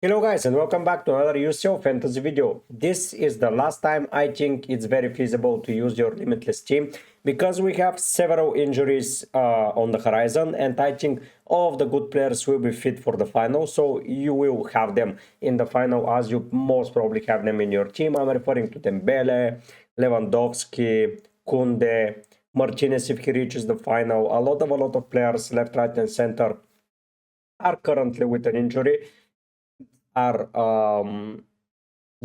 Hello guys and welcome back to another UCL fantasy video. This is the last time I think it's very feasible to use your Limitless team because we have several injuries on the horizon, and I think all of the good players will be fit for the final, so you will have them in the final as you most probably have them in your team. I'm referring to Dembele, Lewandowski, Kunde, Martinez if he reaches the final. A lot of players left, right and center are currently with an injury, are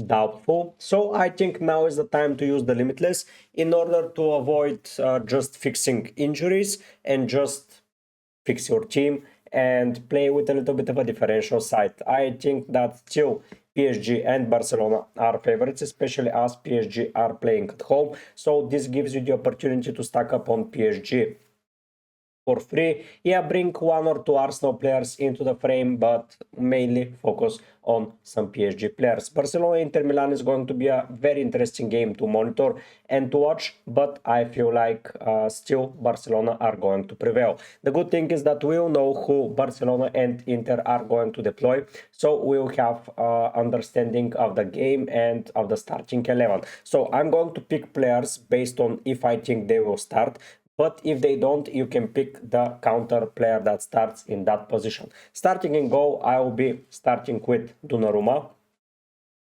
doubtful. So I think now is the time to use the Limitless in order to avoid just fixing injuries and just fix your team and play with a little bit of a differential side. I think that still PSG and Barcelona are favorites, especially as PSG are playing at home. So this gives you the opportunity to stack up on PSG for free. Yeah, bring one or two Arsenal players into the frame, but mainly focus on some PSG players. Barcelona Inter Milan is going to be a very interesting game to monitor and to watch, but I feel like still Barcelona are going to prevail. The good thing is that we'll know who Barcelona and Inter are going to deploy, so we'll have understanding of the game and of the starting 11. So I'm going to pick players based on if I think they will start, but if they don't, you can pick the counter player that starts in that position. Starting in goal, I will be starting with Donnarumma.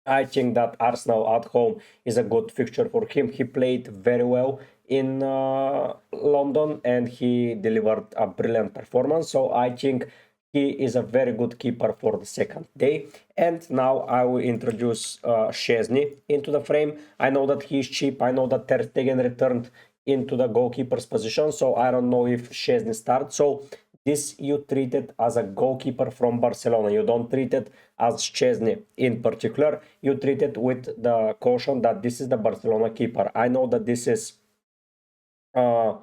I think that Arsenal at home is a good fixture for him. He played very well in London and he delivered a brilliant performance. So I think he is a very good keeper for the second day. And now I will introduce Szczesny into the frame. I know that he's cheap. I know that Ter Stegen returned into the goalkeeper's position, so I don't know if Szczesny starts. So this you treat it as a goalkeeper from Barcelona. You don't treat it as Szczesny in particular. You treat it with the caution that this is the Barcelona keeper. I know that this is uh,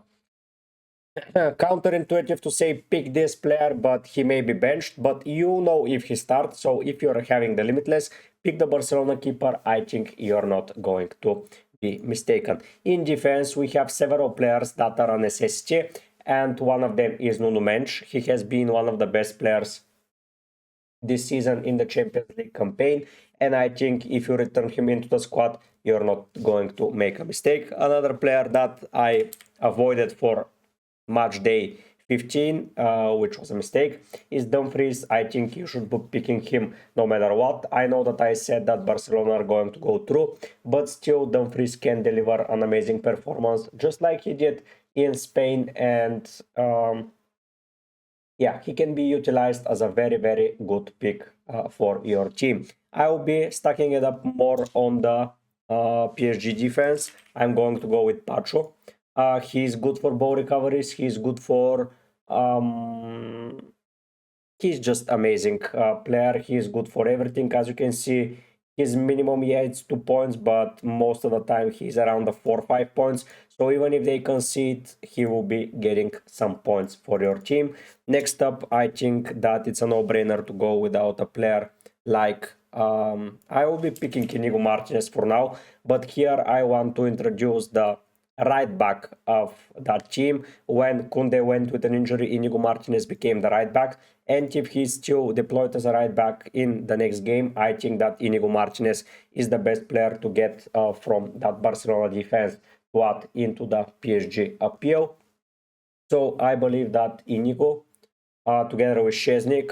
counterintuitive to say pick this player, but he may be benched. But you know if he starts. So if you're having the Limitless, pick the Barcelona keeper. I think you're not going to be mistaken. In defense, we have several players that are a necessity, and one of them is Nuno Mendes. He has been one of the best players this season in the Champions League campaign, and I think if you return him into the squad, you're not going to make a mistake. Another player that I avoided for match day 15, which was a mistake, is Dumfries. I think you should be picking him no matter what. I know that I said that Barcelona are going to go through, but still Dumfries can deliver an amazing performance just like he did in Spain, and yeah, he can be utilized as a very good pick for your team. I will be stacking it up more on the PSG defense. I'm going to go with Pacho. He's good for ball recoveries. He's good for he's just amazing player. He's good for everything. As you can see, his minimum, yeah, it's 2 points, but most of the time he's around the 4 or 5 points. So even if they concede, he will be getting some points for your team. Next up, I think that it's a no-brainer to go without a player like I will be picking Inigo Martinez for now, but here I want to introduce the right back of that team. When Kunde went with an injury, Inigo Martinez became the right back. And if he's still deployed as a right back in the next game, I think that Inigo Martinez is the best player to get from that Barcelona defense to add into the PSG appeal. So I believe that Inigo, together with Szczesny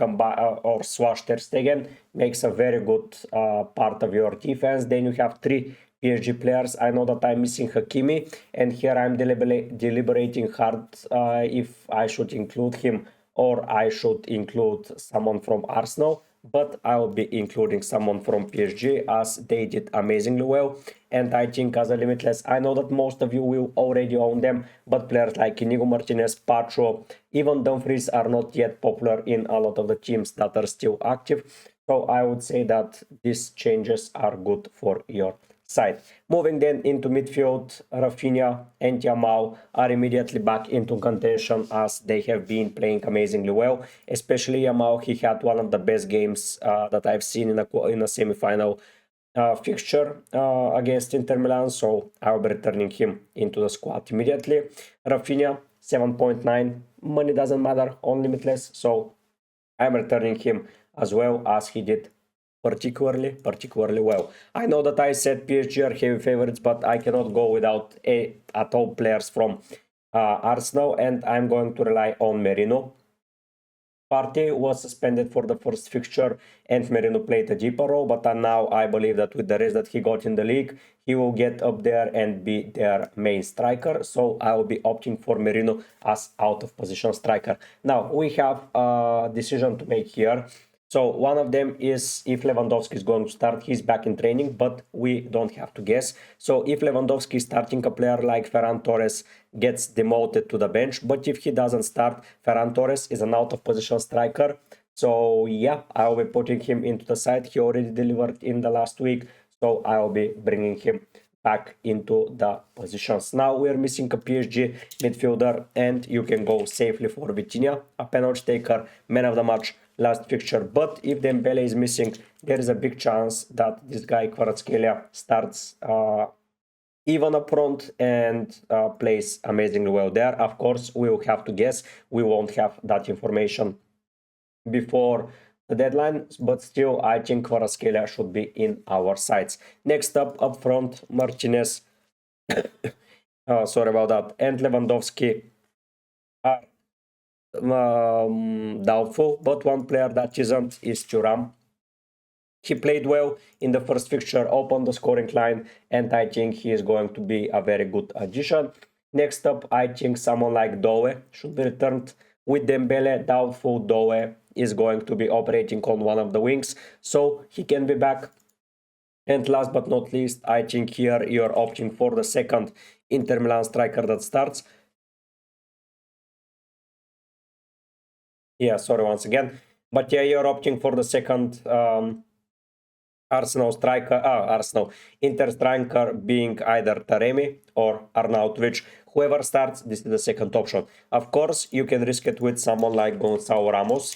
or Swash Ter Stegen, makes a very good part of your defense. Then you have three PSG players. I know that I'm missing Hakimi, and here I'm deliberating hard if I should include him or I should include someone from Arsenal, but I'll be including someone from PSG as they did amazingly well. And I think as a Limitless, I know that most of you will already own them, but players like Inigo Martinez, Pacho, even Dumfries are not yet popular in a lot of the teams that are still active. So I would say that these changes are good for your side. Moving then into midfield, Rafinha and Yamal are immediately back into contention as they have been playing amazingly well. Especially Yamal, he had one of the best games that I've seen in a semi-final fixture against Inter Milan, so I'll be returning him into the squad immediately. Rafinha, 7.9, money doesn't matter on Limitless, so I'm returning him as well as he did particularly well. I know that I said PSG are heavy favorites, but I cannot go without at all players from Arsenal, and I'm going to rely on Merino. Partey was suspended for the first fixture and Merino played a deeper role, but now I believe that with the rest that he got in the league, he will get up there and be their main striker. So I will be opting for Merino as out of position striker. Now we have a decision to make here. So one of them is if Lewandowski is going to start, he's back in training, but we don't have to guess. So if Lewandowski is starting, a player like Ferran Torres gets demoted to the bench, but if he doesn't start, Ferran Torres is an out of position striker. So yeah, I'll be putting him into the side. He already delivered in the last week, so I'll be bringing him back into the positions. Now we're missing a PSG midfielder, and you can go safely for Vitinha, a penalty taker, man of the match last fixture. But if Dembele is missing, there is a big chance that this guy Kvaratskhelia starts even up front and plays amazingly well there. Of course, we will have to guess. We won't have that information before the deadline, but still I think Kvaratskhelia should be in our sides. Next up front, Martinez, sorry about that, and Lewandowski are doubtful, but one player that isn't is Thuram. He played well in the first fixture, opened the scoring line, and I think he is going to be a very good addition. Next up, I think someone like Doe should be returned. With Dembele doubtful, Doe is going to be operating on one of the wings, so he can be back. And last but not least, I think here you're opting for the second Inter Milan striker that starts. Yeah, sorry once again. But yeah, you're opting for the second Inter striker being either Taremi or Arnautovic. Whoever starts, this is the second option. Of course, you can risk it with someone like Gonçalo Ramos.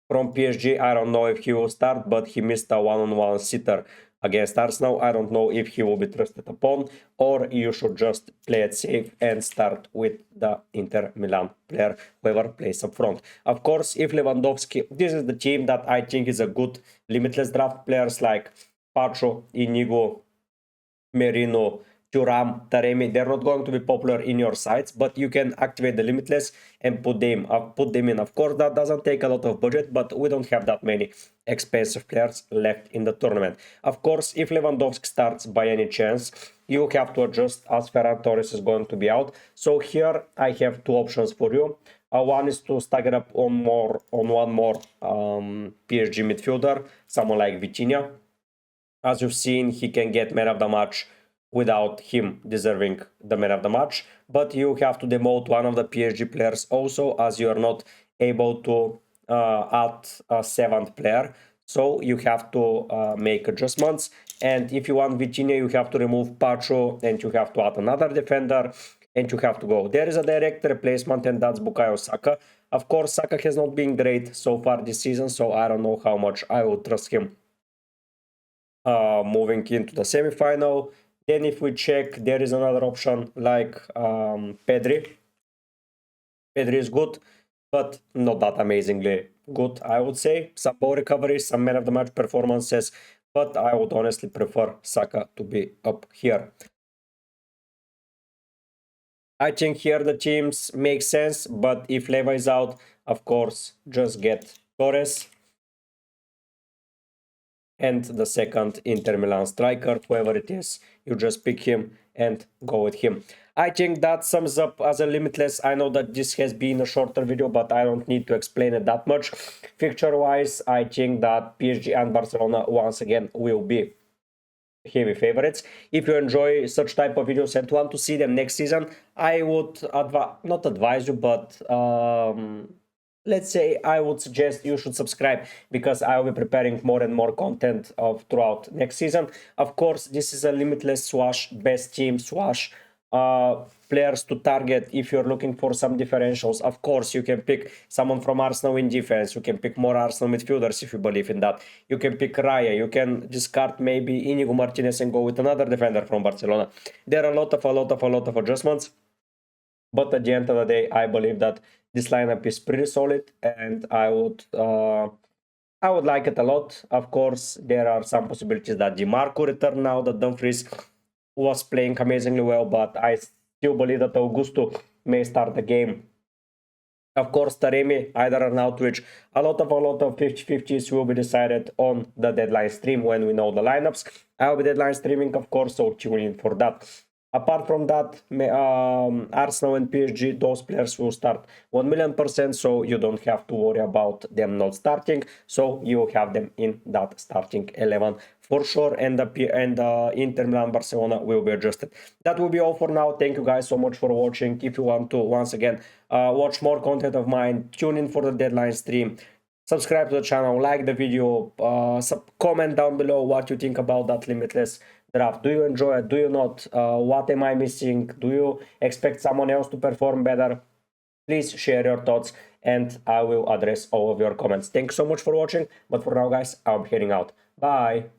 From PSG, I don't know if he will start, but he missed a one-on-one sitter against Arsenal. I don't know if he will be trusted upon, or you should just play it safe and start with the Inter Milan player, whoever plays up front. Of course, if Lewandowski, this is the team that I think is a good Limitless draft. Players like Pacho, Inigo, Merino, Thuram, Taremi, they're not going to be popular in your sites, but you can activate the Limitless and put them in. Of course, that doesn't take a lot of budget, but we don't have that many expensive players left in the tournament. Of course, if Lewandowski starts by any chance, you have to adjust as Ferran Torres is going to be out. So here I have two options for you. One is to stagger up on one more PSG midfielder, someone like Vitinha. As you've seen, he can get man of the match without him deserving the man of the match, but you have to demote one of the PSG players also, as you are not able to add a seventh player. So you have to make adjustments, and if you want Vitinha, you have to remove Pacho and you have to add another defender and you have to go. There is a direct replacement, and that's Bukayo Saka. Of course, Saka has not been great so far this season, so I don't know how much I will trust him moving into the semi-final. Then if we check, there is another option like Pedri. Pedri is good, but not that amazingly good, I would say. Some ball recoveries, some man of the match performances, but I would honestly prefer Saka to be up here. I think here the teams make sense, but if Leva is out, of course, just get Torres and the second Inter Milan striker, whoever it is, you just pick him and go with him. I think that sums up as a Limitless. I know that this has been a shorter video, but I don't need to explain it that much. Fixture-wise, I think that PSG and Barcelona once again will be heavy favorites. If you enjoy such type of videos and want to see them next season, I would not advise you, but let's say I would suggest you should subscribe, because I will be preparing more and more content throughout next season. Of course, this is a Limitless / best team / players to target. If you're looking for some differentials, of course, you can pick someone from Arsenal in defense. You can pick more Arsenal midfielders if you believe in that. You can pick Raya. You can discard maybe Inigo Martinez and go with another defender from Barcelona. There are a lot of adjustments. But at the end of the day, I believe that this lineup is pretty solid, and I would I would like it a lot. Of course, there are some possibilities that DiMarco return now, that Dumfries was playing amazingly well, but I still believe that Augusto may start the game. Of course, Taremi, either or Outwich. A lot of 50-50s will be decided on the deadline stream when we know the lineups. I will be deadline streaming, of course, so tune in for that. Apart from that, Arsenal and PSG, those players will start 1,000,000%, so you don't have to worry about them not starting. So you have them in that starting 11 for sure, and the Inter Milan Barcelona will be adjusted. That will be all for now. Thank you guys so much for watching. If you want to, once again, watch more content of mine, tune in for the deadline stream. Subscribe to the channel, like the video, comment down below what you think about that Limitless draft. Do you enjoy it? Do you not? What am I missing? Do you expect someone else to perform better? Please share your thoughts and I will address all of your comments. Thanks so much for watching. But for now, guys, I'll be heading out. Bye.